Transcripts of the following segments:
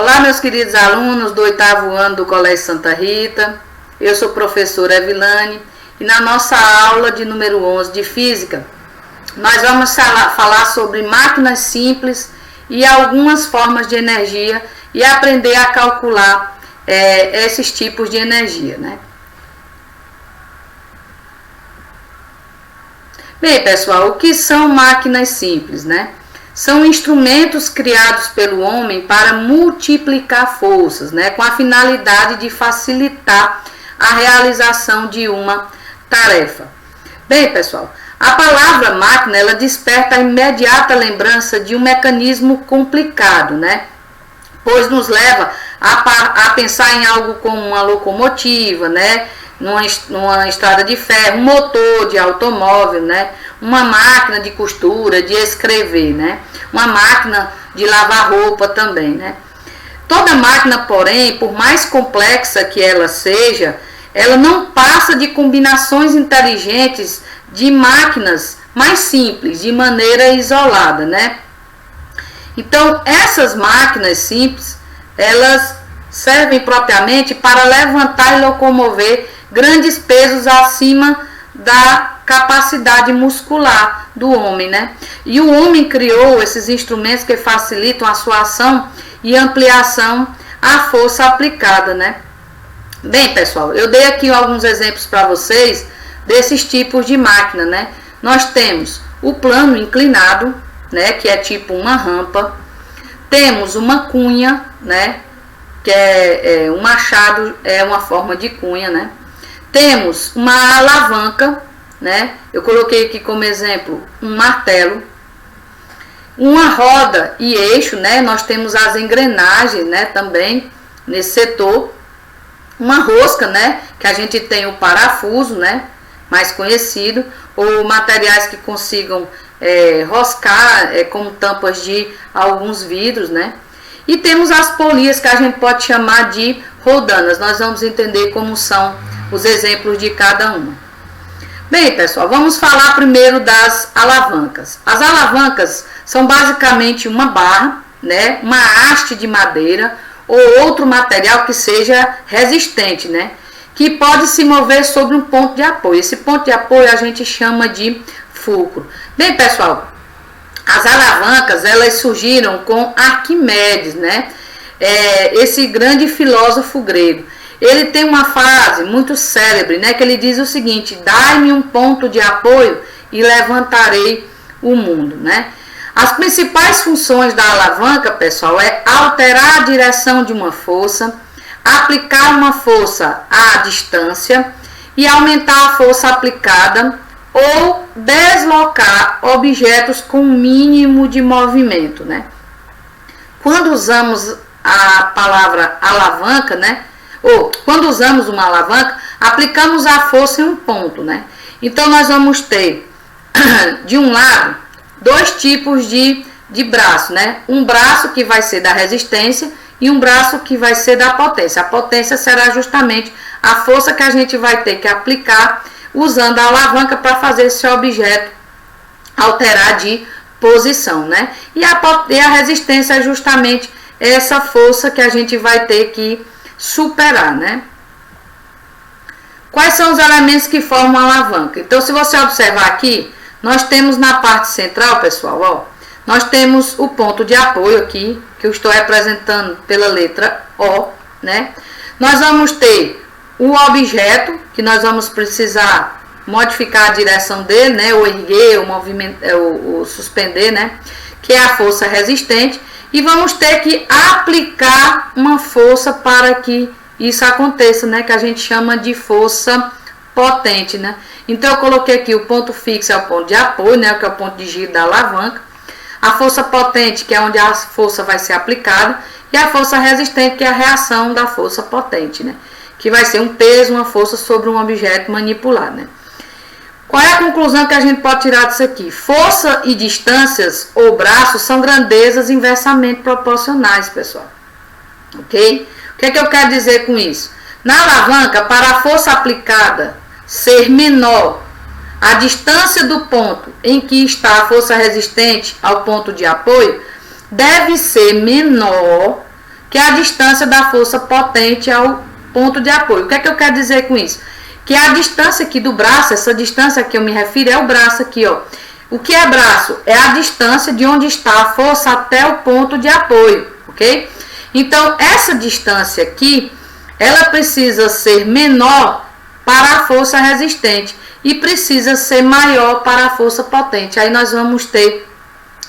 Olá, meus queridos alunos do 8º ano do Colégio Santa Rita. Eu sou a professora Evilane e na nossa aula de número 11 de Física, nós vamos falar sobre máquinas simples e algumas formas de energia e aprender a calcular esses tipos de energia, né? Bem, pessoal, o que são máquinas simples, né? São instrumentos criados pelo homem para multiplicar forças, né, com a finalidade de facilitar a realização de uma tarefa. Bem, pessoal, a palavra máquina, ela desperta a imediata lembrança de um mecanismo complicado, né, pois nos leva a pensar em algo como uma locomotiva, né, numa estrada de ferro, um motor de automóvel, né, uma máquina de costura, de escrever, né, uma máquina de lavar roupa também, né. Toda máquina, porém, por mais complexa que ela seja, ela não passa de combinações inteligentes de máquinas mais simples, de maneira isolada, né. Então, essas máquinas simples, elas servem propriamente para levantar e locomover grandes pesos acima da capacidade muscular do homem, né? E o homem criou esses instrumentos que facilitam a sua ação e ampliação à força aplicada, né? Bem, pessoal, eu dei aqui alguns exemplos para vocês desses tipos de máquina, né? Nós temos o plano inclinado, né? Que é tipo uma rampa. Temos uma cunha, né? Que é um machado, é uma forma de cunha, né? Temos uma alavanca, né? Eu coloquei aqui como exemplo um martelo, uma roda e eixo, né? Nós temos as engrenagens, né? Também nesse setor, uma rosca, né? Que a gente tem o parafuso, né? Mais conhecido, ou materiais que consigam roscar, como tampas de alguns vidros, né? E temos as polias que a gente pode chamar de roldanas. Nós vamos entender como são os exemplos de cada uma. Bem, pessoal, vamos falar primeiro das alavancas. As alavancas são basicamente uma barra, né, uma haste de madeira ou outro material que seja resistente, né, que pode se mover sobre um ponto de apoio. Esse ponto de apoio a gente chama de fulcro. Bem, pessoal, as alavancas, elas surgiram com Arquimedes, né, esse grande filósofo grego. Ele tem uma frase muito célebre, né, que ele diz o seguinte: dai-me um ponto de apoio e levantarei o mundo, né? As principais funções da alavanca, pessoal, é alterar a direção de uma força, aplicar uma força à distância e aumentar a força aplicada ou deslocar objetos com mínimo de movimento, né? Quando usamos a palavra alavanca, né, ou quando usamos uma alavanca, aplicamos a força em um ponto, né? Então nós vamos ter de um lado dois tipos de braço, né? Um braço que vai ser da resistência e um braço que vai ser da potência. A potência será justamente a força que a gente vai ter que aplicar usando a alavanca para fazer esse objeto alterar de posição, né? E a resistência é justamente essa força que a gente vai ter que superar, né? Quais são os elementos que formam a alavanca? Então, se você observar aqui, nós temos na parte central, pessoal, ó, nós temos o ponto de apoio aqui, que eu estou representando pela letra O, né? Nós vamos ter o objeto, que nós vamos precisar modificar a direção dele, né? Ou erguer, ou movimentar, ou suspender, né? Que é a força resistente. E vamos ter que aplicar uma força para que isso aconteça, né? Que a gente chama de força potente, né? Então eu coloquei aqui o ponto fixo é o ponto de apoio, né? Que é o ponto de giro da alavanca. A força potente, que é onde a força vai ser aplicada. E a força resistente, que é a reação da força potente, né? Que vai ser um peso, uma força sobre um objeto manipulado, né? Qual é a conclusão que a gente pode tirar disso aqui? Força e distâncias ou braços são grandezas inversamente proporcionais, pessoal. Ok? O que é que eu quero dizer com isso? Na alavanca, para a força aplicada ser menor, a distância do ponto em que está a força resistente ao ponto de apoio deve ser menor que é a distância da força potente ao ponto de apoio. O que é que eu quero dizer com isso? Que a distância aqui do braço, essa distância que eu me refiro é o braço aqui, ó. O que é braço? É a distância de onde está a força até o ponto de apoio, ok? Então, essa distância aqui, ela precisa ser menor para a força resistente e precisa ser maior para a força potente. Aí nós vamos ter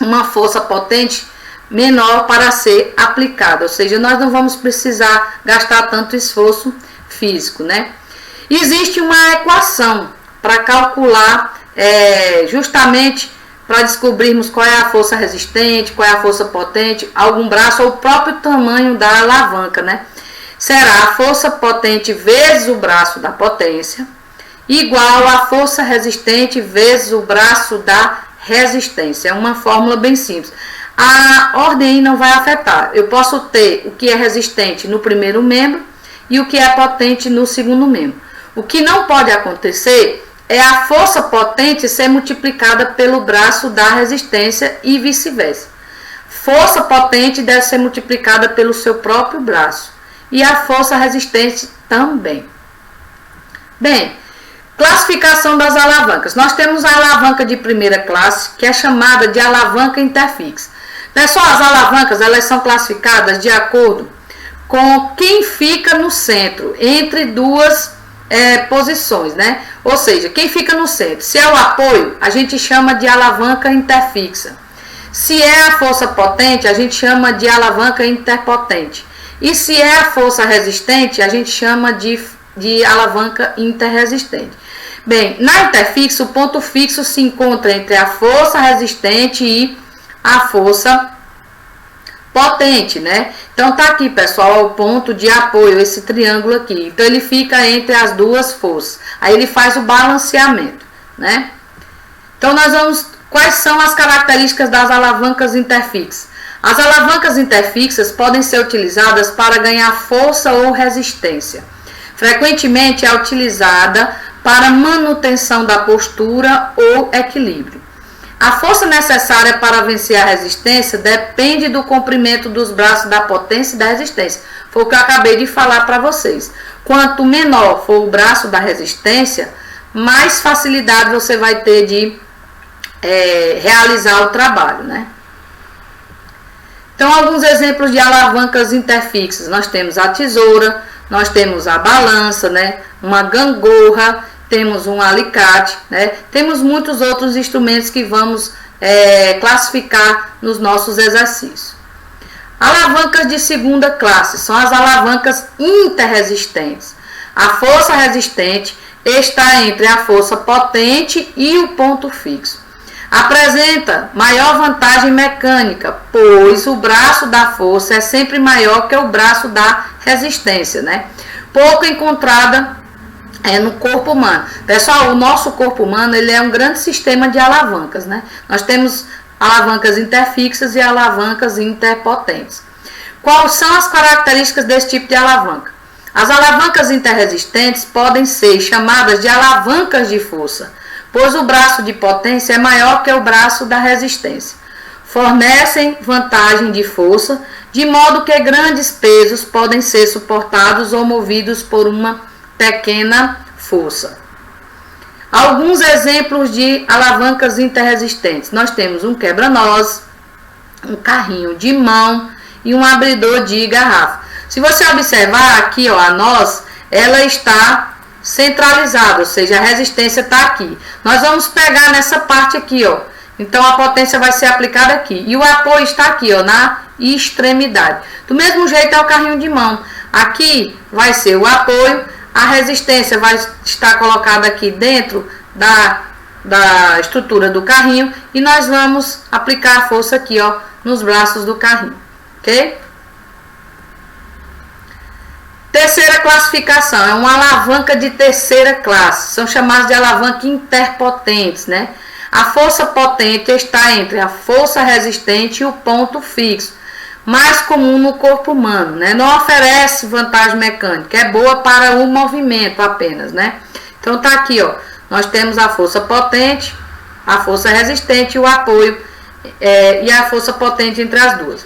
uma força potente menor para ser aplicada, ou seja, nós não vamos precisar gastar tanto esforço físico, né? Existe uma equação para calcular justamente para descobrirmos qual é a força resistente, qual é a força potente, algum braço ou o próprio tamanho da alavanca, né? Será a força potente vezes o braço da potência igual a força resistente vezes o braço da resistência. É uma fórmula bem simples. A ordem aí não vai afetar. Eu posso ter o que é resistente no primeiro membro e o que é potente no segundo membro. O que não pode acontecer é a força potente ser multiplicada pelo braço da resistência e vice-versa. Força potente deve ser multiplicada pelo seu próprio braço e a força resistente também. Bem, classificação das alavancas. Nós temos a alavanca de primeira classe, que é chamada de alavanca interfixa. Pessoal, as alavancas elas são classificadas de acordo com quem fica no centro, entre duas posições, né? Ou seja, quem fica no centro. Se é o apoio, a gente chama de alavanca interfixa. Se é a força potente, a gente chama de alavanca interpotente. E se é a força resistente, a gente chama de alavanca interresistente. Bem, na interfixa, o ponto fixo se encontra entre a força resistente e a força potente, né? Então tá aqui, pessoal, o ponto de apoio, esse triângulo aqui. Então ele fica entre as duas forças. Aí ele faz o balanceamento, né? Então nós vamos, quais são as características das alavancas interfixas? As alavancas interfixas podem ser utilizadas para ganhar força ou resistência. Frequentemente é utilizada para manutenção da postura ou equilíbrio. A força necessária para vencer a resistência depende do comprimento dos braços da potência e da resistência. Foi o que eu acabei de falar para vocês. Quanto menor for o braço da resistência, mais facilidade você vai ter de realizar o trabalho, né? Então, alguns exemplos de alavancas interfixas. Nós temos a tesoura, nós temos a balança, né? Uma gangorra, temos um alicate, né? Temos muitos outros instrumentos que vamos classificar nos nossos exercícios. Alavancas de segunda classe são as alavancas interresistentes. A força resistente está entre a força potente e o ponto fixo. Apresenta maior vantagem mecânica, pois o braço da força é sempre maior que o braço da resistência, né? Pouco encontrada no corpo humano. Pessoal, o nosso corpo humano ele é um grande sistema de alavancas, né? Nós temos alavancas interfixas e alavancas interpotentes. Quais são as características desse tipo de alavanca? As alavancas interresistentes podem ser chamadas de alavancas de força, pois o braço de potência é maior que o braço da resistência. Fornecem vantagem de força, de modo que grandes pesos podem ser suportados ou movidos por uma pequena força. Alguns exemplos de alavancas interresistentes. Nós temos um quebra-nozes, um carrinho de mão e um abridor de garrafa. Se você observar aqui, ó, a noz, ela está centralizada, ou seja, a resistência está aqui. Nós vamos pegar nessa parte aqui, ó. Então a potência vai ser aplicada aqui. E o apoio está aqui, ó, na extremidade. Do mesmo jeito é o carrinho de mão. Aqui vai ser o apoio, a resistência vai estar colocada aqui dentro da estrutura do carrinho e nós vamos aplicar a força aqui, ó, nos braços do carrinho, ok? Terceira classificação, é uma alavanca de terceira classe, são chamadas de alavanca interpotentes, né? A força potente está entre a força resistente e o ponto fixo, mais comum no corpo humano, né? Não oferece vantagem mecânica, é boa para o movimento apenas, né? Então tá aqui, ó, nós temos a força potente, a força resistente e o apoio e a força potente entre as duas.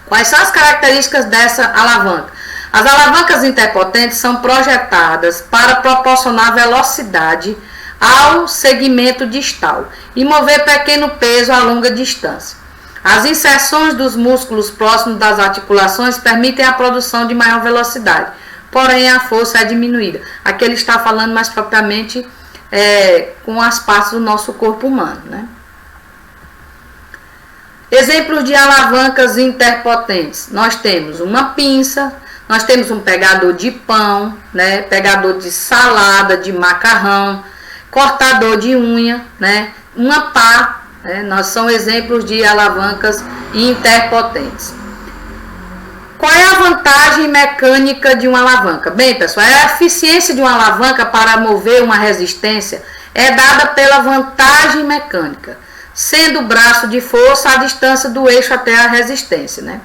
Quais são as características dessa alavanca? As alavancas interpotentes são projetadas para proporcionar velocidade ao segmento distal e mover pequeno peso a longa distância. As inserções dos músculos próximos das articulações permitem a produção de maior velocidade, porém a força é diminuída. Aqui ele está falando mais propriamente com as partes do nosso corpo humano, né? Exemplos de alavancas interpotentes. Nós temos uma pinça, nós temos um pegador de pão, né? Pegador de salada, de macarrão, cortador de unha, né? Uma pá, né? Nós são exemplos de alavancas interpotentes. Qual é a vantagem mecânica de uma alavanca? Bem, pessoal, a eficiência de uma alavanca para mover uma resistência é dada pela vantagem mecânica, sendo o braço de força a distância do eixo até a resistência, né?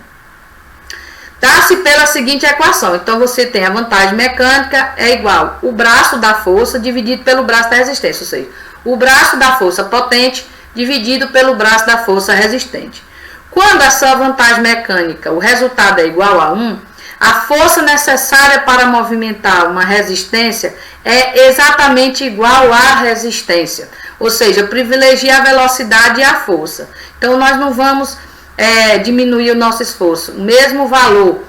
Dá-se pela seguinte equação. Então, você tem a vantagem mecânica é igual o braço da força dividido pelo braço da resistência, ou seja, o braço da força potente dividido pelo braço da força resistente. Quando essa vantagem mecânica, o resultado é igual a 1, a força necessária para movimentar uma resistência é exatamente igual à resistência, ou seja, privilegia a velocidade e a força. Então, nós não vamos diminuir o nosso esforço. O mesmo valor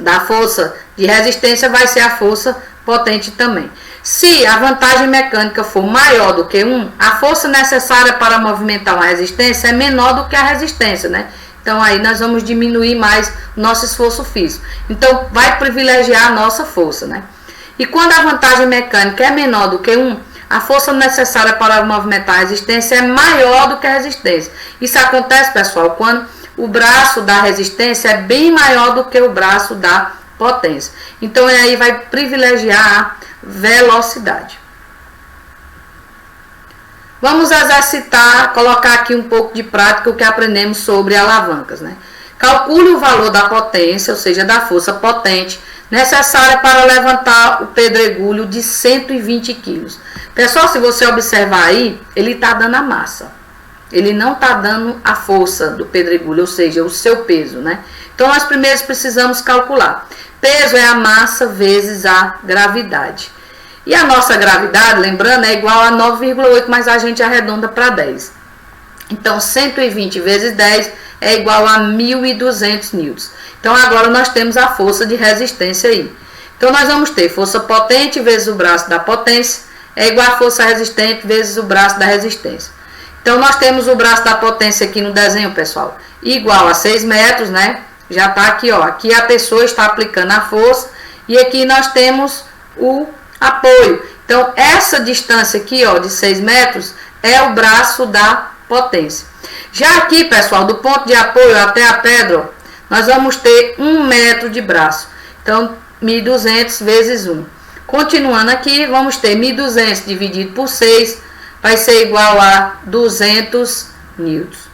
da força de resistência vai ser a força potente também. Se a vantagem mecânica for maior do que 1, a força necessária para movimentar uma resistência é menor do que a resistência, né? Então, aí nós vamos diminuir mais o nosso esforço físico. Então, vai privilegiar a nossa força, né? E quando a vantagem mecânica é menor do que 1, a força necessária para movimentar a resistência é maior do que a resistência. Isso acontece, pessoal, quando o braço da resistência é bem maior do que o braço da potência. Então, aí vai privilegiar a velocidade. Vamos exercitar, colocar aqui um pouco de prática o que aprendemos sobre alavancas, né? Calcule o valor da potência, ou seja, da força potente, necessária para levantar o pedregulho de 120 kg. Pessoal, se você observar aí, ele está dando a massa. Ele não está dando a força do pedregulho, ou seja, o seu peso, né? Então, nós primeiro precisamos calcular. Peso é a massa vezes a gravidade. E a nossa gravidade, lembrando, é igual a 9,8, mas a gente arredonda para 10. Então, 120 vezes 10 é igual a 1.200 newtons. Então, agora nós temos a força de resistência aí. Então, nós vamos ter força potente vezes o braço da potência é igual a força resistente vezes o braço da resistência. Então, nós temos o braço da potência aqui no desenho, pessoal, igual a 6 metros, né? Já está aqui, ó. Aqui a pessoa está aplicando a força e aqui nós temos o apoio. Então, essa distância aqui, ó, de 6 metros é o braço da potência. Já aqui, pessoal, do ponto de apoio até a pedra, ó, nós vamos ter 1 metro de braço. Então, 1.200 vezes 1. Continuando aqui, vamos ter 1.200 dividido por 6, vai ser igual a 200 newtons.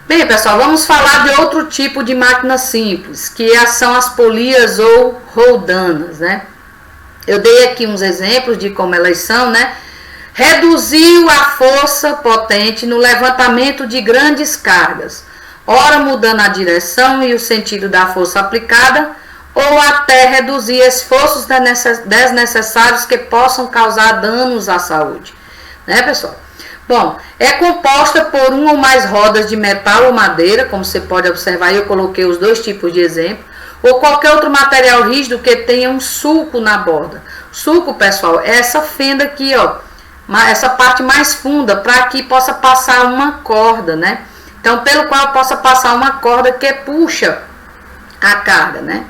Bem, pessoal, vamos falar de outro tipo de máquina simples, que são as polias ou roldanas, né? Eu dei aqui uns exemplos de como elas são, né? Reduziu a força potente no levantamento de grandes cargas, ora mudando a direção e o sentido da força aplicada, ou até reduzir esforços desnecessários que possam causar danos à saúde, né, pessoal? Bom, é composta por uma ou mais rodas de metal ou madeira, como você pode observar, eu coloquei os dois tipos de exemplo, ou qualquer outro material rígido que tenha um sulco na borda. Sulco, pessoal, é essa fenda aqui, ó, essa parte mais funda, para que possa passar uma corda, né? Então, pelo qual possa passar uma corda que puxa a carga, né?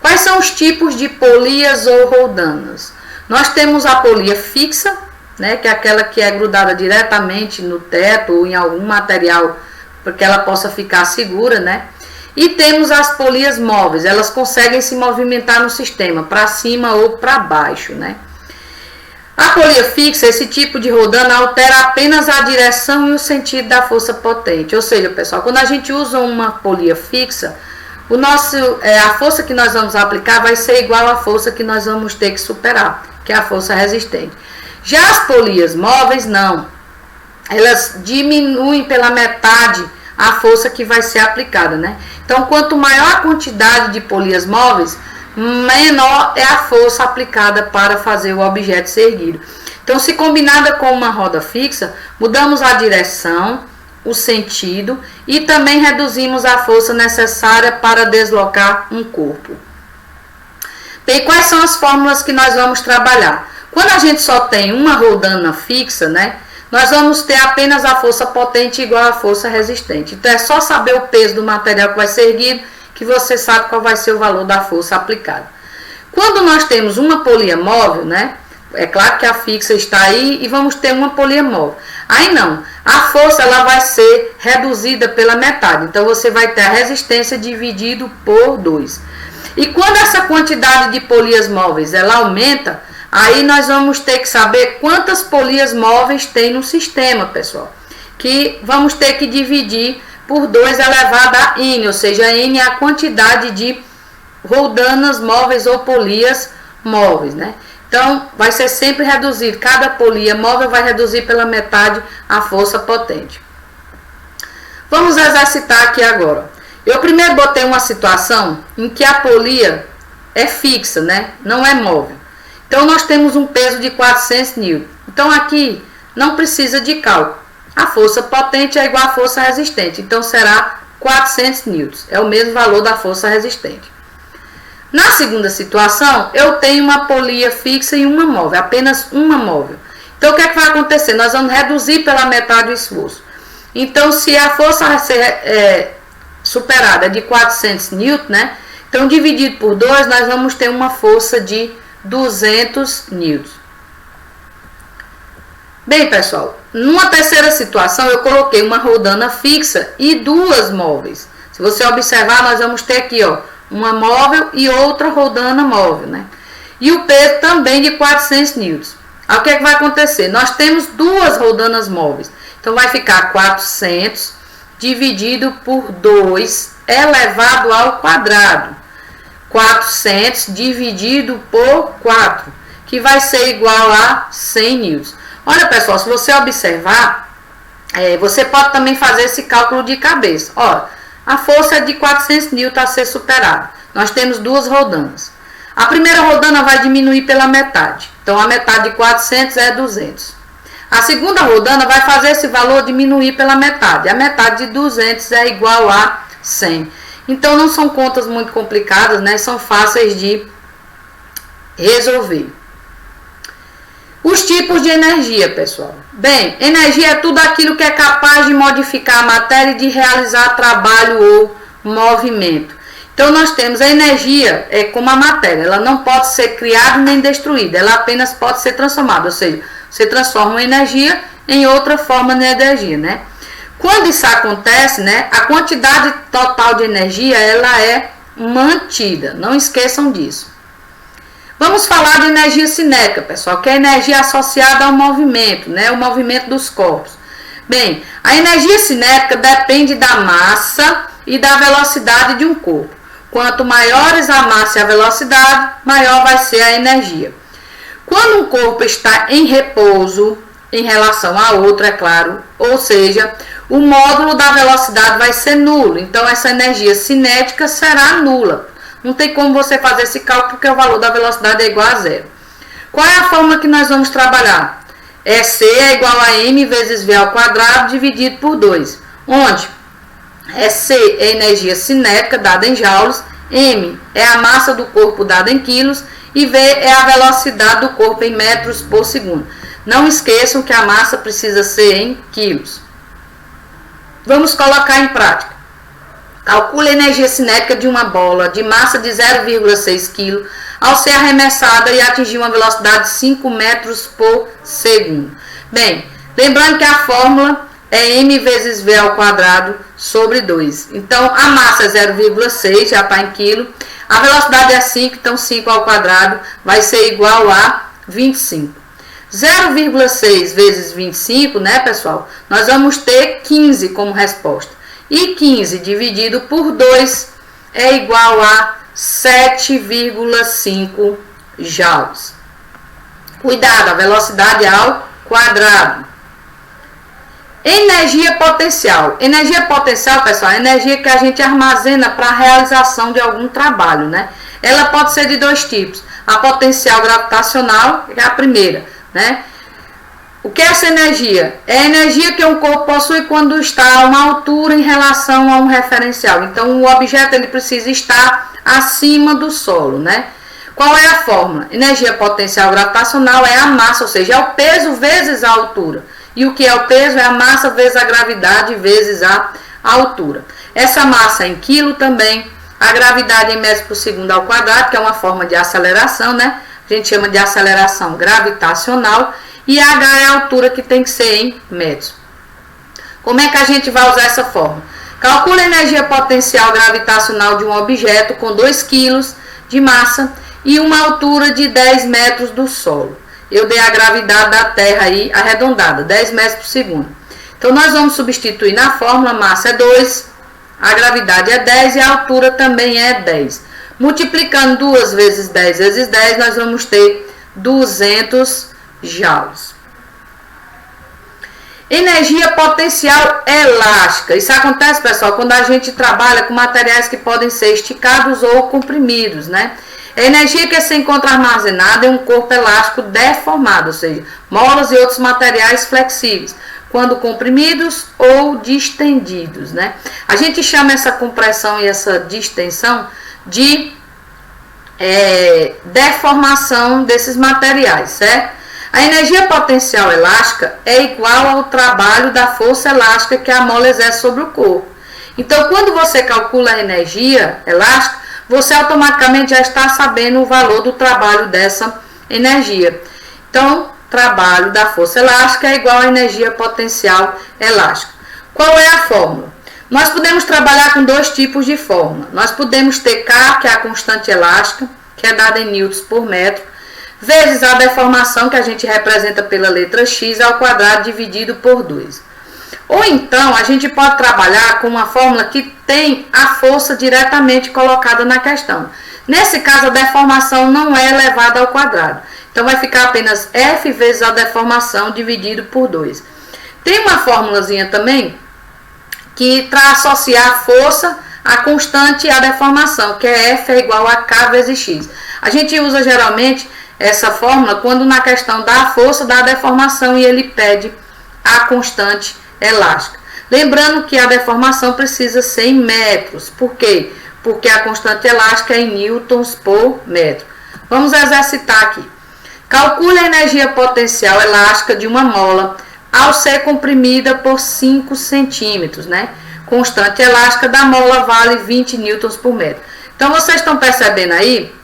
Quais são os tipos de polias ou roldanas? Nós temos a polia fixa, né, que é aquela que é grudada diretamente no teto ou em algum material para que ela possa ficar segura, né? E temos as polias móveis, elas conseguem se movimentar no sistema, para cima ou para baixo, né? A polia fixa, esse tipo de roldana, altera apenas a direção e o sentido da força potente. Ou seja, pessoal, quando a gente usa uma polia fixa, a força que nós vamos aplicar vai ser igual à força que nós vamos ter que superar, que é a força resistente. Já as polias móveis, não. elas diminuem pela metade a força que vai ser aplicada, né? Então, quanto maior a quantidade de polias móveis, menor é a força aplicada para fazer o objeto ser erguido. Então, se combinada com uma roda fixa, mudamos a direção, o sentido e também reduzimos a força necessária para deslocar um corpo. Bem, quais são as fórmulas que nós vamos trabalhar? Quando a gente só tem uma rodana fixa, né? Nós vamos ter apenas a força potente igual à força resistente. Então, é só saber o peso do material que vai ser erguido, que você sabe qual vai ser o valor da força aplicada. Quando nós temos uma polia móvel, né? É claro que a fixa está aí e vamos ter uma polia móvel. Aí não, a força ela vai ser reduzida pela metade. Então, você vai ter a resistência dividido por 2. E quando essa quantidade de polias móveis ela aumenta, aí nós vamos ter que saber quantas polias móveis tem no sistema, pessoal. Que vamos ter que dividir por 2 elevado a N, ou seja, N é a quantidade de roldanas móveis ou polias móveis, né? Então, vai ser sempre reduzido. Cada polia móvel vai reduzir pela metade a força potente. Vamos exercitar aqui agora. Eu primeiro botei uma situação em que a polia é fixa, né? Não é móvel. Então, nós temos um peso de 400 N. Então, aqui não precisa de cálculo. A força potente é igual à força resistente. Então, será 400 N. É o mesmo valor da força resistente. Na segunda situação, eu tenho uma polia fixa e uma móvel. Apenas uma móvel. Então, o que é que vai acontecer? Nós vamos reduzir pela metade o esforço. Então, se a força a ser superada é de 400 N, né? Então, dividido por 2, nós vamos ter uma força de 200 N. Bem, pessoal, numa terceira situação eu coloquei uma rodana fixa e 2 móveis. Se você observar, nós vamos ter aqui, ó, uma móvel e outra rodana móvel, né? E o peso também de 400 N. Aí o que é que vai acontecer? Nós temos 2 rodanas móveis. Então vai ficar 400 dividido por 2 elevado ao quadrado. 400 dividido por 4, que vai ser igual a 100 N. Olha, pessoal, se você observar, você pode também fazer esse cálculo de cabeça. Ó, a força é de 400 N a ser superada. Nós temos 2 rodanas. A primeira rodana vai diminuir pela metade. Então, a metade de 400 é 200. A segunda rodana vai fazer esse valor diminuir pela metade. A metade de 200 é igual a 100. Então, não são contas muito complicadas, né? São fáceis de resolver. Os tipos de energia, pessoal. Bem, energia é tudo aquilo que é capaz de modificar a matéria e de realizar trabalho ou movimento. Então, nós temos a energia como a matéria. Ela não pode ser criada nem destruída. Ela apenas pode ser transformada. Ou seja, você transforma uma energia em outra forma de energia, né? Quando isso acontece, né, a quantidade total de energia ela é mantida. Não esqueçam disso. Vamos falar de energia cinética, pessoal, que é a energia associada ao movimento, né, o movimento dos corpos. Bem, a energia cinética depende da massa e da velocidade de um corpo. Quanto maiores a massa e a velocidade, maior vai ser a energia. Quando um corpo está em repouso, em relação a outro, é claro, ou seja, o módulo da velocidade vai ser nulo. Então, essa energia cinética será nula. Não tem como você fazer esse cálculo porque o valor da velocidade é igual a 0. Qual é a fórmula que nós vamos trabalhar? C é igual a m vezes v ao quadrado dividido por 2. Onde? C é energia cinética dada em joules, m é a massa do corpo dada em quilos e v é a velocidade do corpo em metros por segundo. Não esqueçam que a massa precisa ser em quilos. Vamos colocar em prática. Calcule a energia cinética de uma bola de massa de 0,6 kg ao ser arremessada e atingir uma velocidade de 5 metros por segundo. Bem, lembrando que a fórmula é m vezes v ao quadrado sobre 2. Então, a massa é 0,6, já está em quilo. A velocidade é 5, então 5 ao quadrado vai ser igual a 25. 0,6 vezes 25, né, pessoal? Nós vamos ter 15 como resposta. E 15 dividido por 2 é igual a 7,5 joules. Cuidado, a velocidade é ao quadrado. Energia potencial. Energia potencial, pessoal, é a energia que a gente armazena para a realização de algum trabalho, né? Ela pode ser de dois tipos. A potencial gravitacional, que é a primeira, né? O que é essa energia? É a energia que um corpo possui quando está a uma altura em relação a um referencial. Então, o objeto ele precisa estar acima do solo, né? Qual é a fórmula? Energia potencial gravitacional é a massa, ou seja, é o peso vezes a altura. E o que é o peso? É a massa vezes a gravidade vezes a altura. Essa massa é em quilo também. A gravidade em metros por segundo ao quadrado, que é uma forma de aceleração, né? A gente chama de aceleração gravitacional. E H é a altura, que tem que ser em metros. Como é que a gente vai usar essa fórmula? Calcula a energia potencial gravitacional de um objeto com 2 kg de massa e uma altura de 10 metros do solo. Eu dei a gravidade da Terra aí arredondada, 10 metros por segundo. Então, nós vamos substituir na fórmula, massa é 2, a gravidade é 10 e a altura também é 10. Multiplicando 2 vezes 10 vezes 10, nós vamos ter 200 joules. Energia potencial elástica. Isso acontece, pessoal, quando a gente trabalha com materiais que podem ser esticados ou comprimidos, né? A energia que se encontra armazenada em um corpo elástico deformado, ou seja, molas e outros materiais flexíveis, quando comprimidos ou distendidos, né? A gente chama essa compressão e essa distensão de deformação desses materiais, certo? A energia potencial elástica é igual ao trabalho da força elástica que a mola exerce sobre o corpo. Então, quando você calcula a energia elástica, você automaticamente já está sabendo o valor do trabalho dessa energia. Então, trabalho da força elástica é igual à energia potencial elástica. Qual é a fórmula? Nós podemos trabalhar com dois tipos de fórmula. Nós podemos ter K, que é a constante elástica, que é dada em newtons por metro, vezes a deformação, que a gente representa pela letra x ao quadrado dividido por 2. Ou então, a gente pode trabalhar com uma fórmula que tem a força diretamente colocada na questão. Nesse caso, a deformação não é elevada ao quadrado. Então, vai ficar apenas F vezes a deformação dividido por 2. Tem uma fórmulazinha também que para associar a força, a constante e a deformação, que é F é igual a K vezes X. A gente usa geralmente essa fórmula quando na questão da força, da deformação, e ele pede a constante elástica. Lembrando que a deformação precisa ser em metros. Por quê? Porque a constante elástica é em newtons por metro. Vamos exercitar aqui. Calcule a energia potencial elástica de uma mola ao ser comprimida por 5 centímetros, né? Constante elástica da mola vale 20 newtons por metro. Então, vocês estão percebendo aí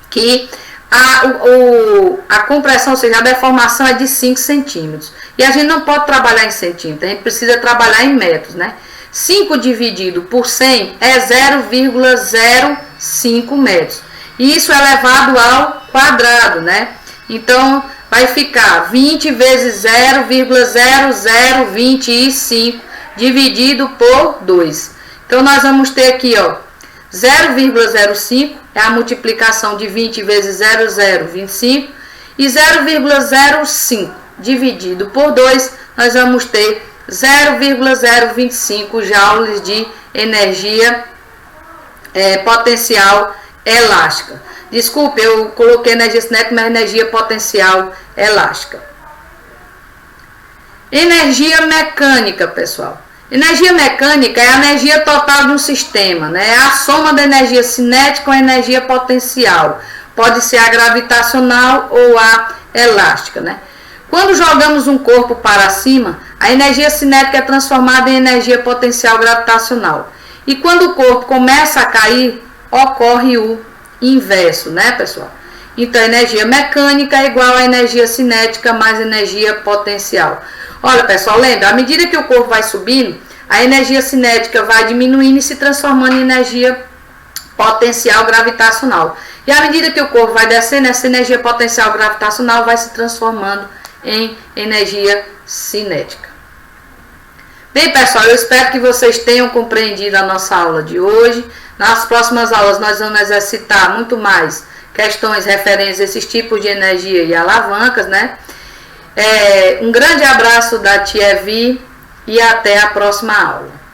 que a compressão, ou seja, a deformação é de 5 centímetros. E a gente não pode trabalhar em centímetros, a gente precisa trabalhar em metros, né? 5 dividido por 100 é 0,05 metros. E isso é elevado ao quadrado, né? Então, vai ficar 20 vezes 0,0025 dividido por 2. Então, nós vamos ter aqui, ó, 0,05 é a multiplicação de 20 vezes 0,025 e 0,05 dividido por 2, nós vamos ter 0,025 joules de energia potencial elástica. Desculpe, eu coloquei energia cinética, mas energia potencial elástica. Energia mecânica, pessoal. Energia mecânica é a energia total de um sistema, né? É a soma da energia cinética com a energia potencial. Pode ser a gravitacional ou a elástica, né? Quando jogamos um corpo para cima, a energia cinética é transformada em energia potencial gravitacional. E quando o corpo começa a cair, ocorre o inverso, né, pessoal? Então, energia mecânica é igual a energia cinética mais energia potencial. Olha, pessoal, lembra, à medida que o corpo vai subindo, a energia cinética vai diminuindo e se transformando em energia potencial gravitacional. E à medida que o corpo vai descendo, essa energia potencial gravitacional vai se transformando em energia cinética. Bem, pessoal, eu espero que vocês tenham compreendido a nossa aula de hoje. Nas próximas aulas nós vamos exercitar muito mais questões referentes a esses tipos de energia e alavancas, né? Um grande abraço da tia Vi e até a próxima aula.